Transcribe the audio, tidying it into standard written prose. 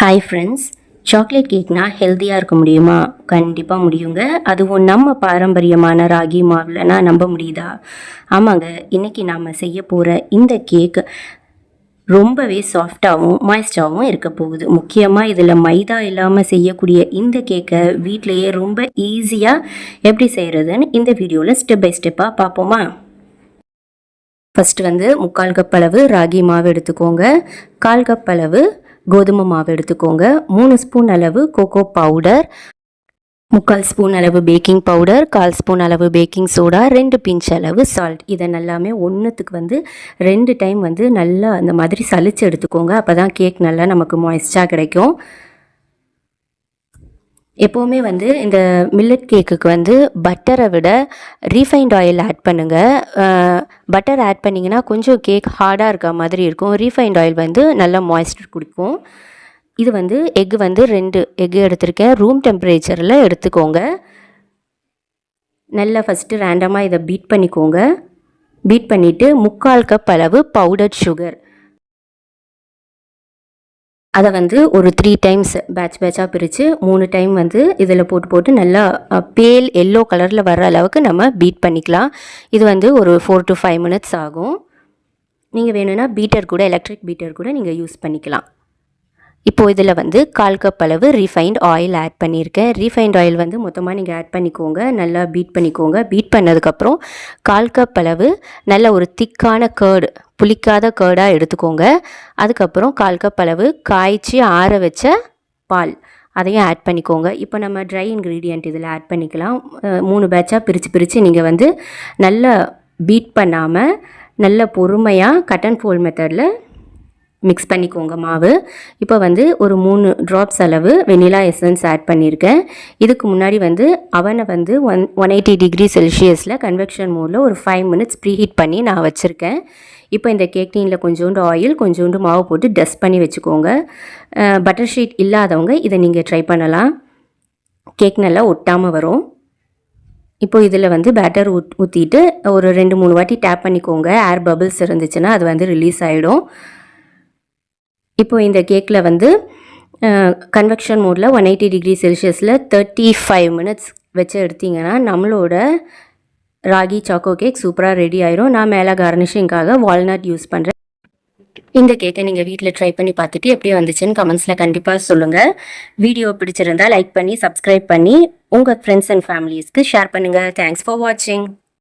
Hi friends, chocolate கேக்னா ஹெல்த்தியாக இருக்க முடியுமா? கண்டிப்பாக முடியுங்க. அதுவும் நம்ம பாரம்பரியமான ராகி மாவுலனா நம்ப முடியுதா? ஆமாங்க, இன்றைக்கி நாம் செய்ய போகிற இந்த கேக் ரொம்பவே சாஃப்டாகவும் மாய்ஸ்டாகவும் இருக்க போகுது. முக்கியமாக இதில் மைதா இல்லாமல் செய்யக்கூடிய இந்த கேக்கை வீட்டிலையே ரொம்ப ஈஸியாக எப்படி செய்கிறதுன்னு இந்த வீடியோவில் ஸ்டெப் பை ஸ்டெப்பாக பார்ப்போமா? ஃபஸ்ட்டு 3/4 கப் அளவு ராகி மாவு எடுத்துக்கோங்க. 1/4 கப் அளவு கோதுமை மாவு எடுத்துக்கோங்க. 3 ஸ்பூன் அளவு கோகோ பவுடர், 3/4 ஸ்பூன் அளவு பேக்கிங் பவுடர், 1/4 ஸ்பூன் அளவு பேக்கிங் சோடா, 2 பிஞ்ச் அளவு சால்ட். இதை நல்லாமே ஒன்றுத்துக்கு 2 டைம் நல்லா அந்த மாதிரி சலிச்சு எடுத்துக்கோங்க. அப்போ தான் கேக் நல்லா நமக்கு மாய்ஸ்டாக கிடைக்கும். எப்போவுமே இந்த மில்லட் கேக்குக்கு பட்டரை விட ரீஃபைண்ட் ஆயில் ஆட் பண்ணுங்கள். பட்டர் ஆட் பண்ணிங்கன்னா கொஞ்சம் கேக் ஹார்டாக இருக்க மாதிரி இருக்கும். ரீஃபைண்ட் ஆயில் நல்லா மாய்ஸ்டர் கொடுக்கும். இது எக்கு 2 எக்கு எடுத்திருக்கேன். ரூம் டெம்பரேச்சரில் எடுத்துக்கோங்க. நல்லா ஃபஸ்ட்டு ரேண்டமாக இதை பீட் பண்ணிக்கோங்க. பீட் பண்ணிவிட்டு 3/4 கப் அளவு பவுடர்ட் சுகர், அதை ஒரு 3 டைம்ஸ் பேட்சாக பிரித்து 3 டைம் இதில் போட்டு நல்லா பேல் எல்லோ கலரில் வர்ற அளவுக்கு நம்ம பீட் பண்ணிக்கலாம். இது ஒரு 4 to 5 minutes ஆகும். நீங்கள் வேணும்னா பீட்டர் கூட, எலக்ட்ரிக் பீட்டர் கூட நீங்கள் யூஸ் பண்ணிக்கலாம். இப்போது இதில் 1/4 கப் அளவு ரீஃபைண்ட் ஆயில் ஆட் பண்ணியிருக்கேன். ரீஃபைண்ட் ஆயில் மொத்தமாக நீங்கள் ஆட் பண்ணிக்கோங்க. நல்லா பீட் பண்ணிக்கோங்க. பீட் பண்ணதுக்கப்புறம் 1/4 கப் அளவு நல்ல ஒரு திக்கான கேர்டு, புளிக்காத கேர்டாக எடுத்துக்கோங்க. அதுக்கப்புறம் 1/4 கப் அளவு காய்ச்சி ஆற வச்ச பால், அதையும் ஆட் பண்ணிக்கோங்க. இப்போ நம்ம ட்ரை இன்க்ரீடியண்ட் இதில் ஆட் பண்ணிக்கலாம். 3 பேட்சாக பிரித்து நீங்கள் நல்லா பீட் பண்ணாமல் நல்ல பொறுமையாக கட் அண்ட் ஃபோல்ட் மெத்தடில் மிக்ஸ் பண்ணிக்கோங்க மாவு. இப்போ ஒரு 3 ட்ராப்ஸ் அளவு வெனிலா எசன்ஸ் ஆட் பண்ணியிருக்கேன். இதுக்கு முன்னாடி அவனை 180 டிகிரி செல்சியஸில் கன்வெக்ஷன் மோடில் ஒரு 5 minutes ப்ரீஹீட் பண்ணி நான் வச்சுருக்கேன். இப்போ இந்த கேக் டீனில் கொஞ்சோண்டு ஆயில், கொஞ்சோண்டு மாவு போட்டு டஸ்ட் பண்ணி வச்சுக்கோங்க. பட்டர் ஷீட் இல்லாதவங்க இதை நீங்கள் ட்ரை பண்ணலாம். கேக் நல்லா ஒட்டாமல் வரும். இப்போ இதில் பேட்டர் ஊற்றிட்டு ஒரு 2-3 வாட்டி டேப் பண்ணிக்கோங்க. ஏர் பபிள்ஸ் இருந்துச்சுன்னா அது ரிலீஸ் ஆகிடும். இப்போ இந்த கேக்கில் கன்வெக்ஷன் மோடில் 180 டிகிரி செல்சியஸில் 35 minutes வச்சு எடுத்திங்கன்னா நம்மளோட ராகி சாக்கோ கேக் சூப்பராக ரெடி ஆயிரும். நான் மேலே கார்னிஷிங்காக வால்நட் யூஸ் பண்ணுறேன். இந்த கேக்கை நீங்கள் வீட்டில் ட்ரை பண்ணி பார்த்துட்டு எப்படி வந்துச்சுன்னு கமெண்ட்ஸில் கண்டிப்பாக சொல்லுங்கள். வீடியோ பிடிச்சிருந்தால் லைக் பண்ணி, சப்ஸ்கிரைப் பண்ணி உங்கள் ஃப்ரெண்ட்ஸ் அண்ட் ஃபேமிலிஸ்க்கு ஷேர் பண்ணுங்கள். தேங்க்ஸ் ஃபார் வாட்சிங்.